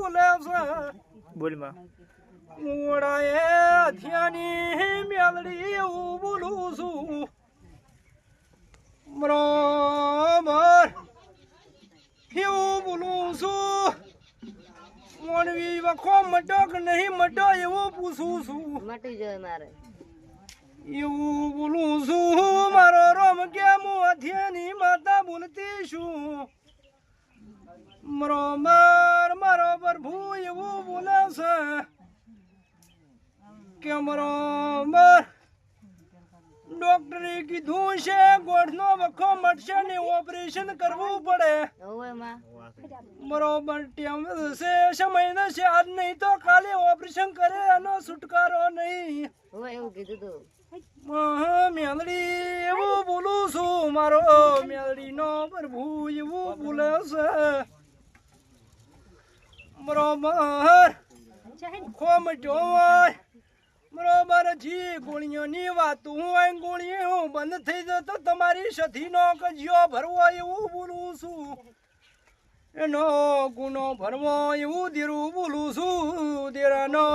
બોલે છે બોલ માં ઓડાએ ધ્યાની મેલડી એવું બોલું છું બરોબર એવું બોલું છું મોણવી વખો મટો કે નહીં મટો એવું પૂછું છું મટી જાય મારે એવું બોલું છું મારો રોમ કે હું અથિયાની માતા બોલતી છું બરોબર મારો પ્રભુ એવું બોલે છે કે બરોબર ડોક્ટરે કીધું છે ગોઠનો વખો મટશે ને ઓપરેશન કરવું પડે હવે માં બરોબર ટેમ છે સમય છે આજ નહીં તો કાલે ઓપરેશન કરે એનો છુટકારો નહીં હવે એવું કીધું તું મેલડી એવું બોલું છું મારો મેલડી નો પ્રભુ એવું બોલે છે બરોબર ખોમ જોવાય બરોબર જી ગોળીઓની વાતું હોય ગોળીઓ બંધ થઈ જતો તમારી સથીનો કજિયો ભરવો એવું બોલું છું એનો ગુનો ભરવો એવું દેરું બોલું છું દેરાનો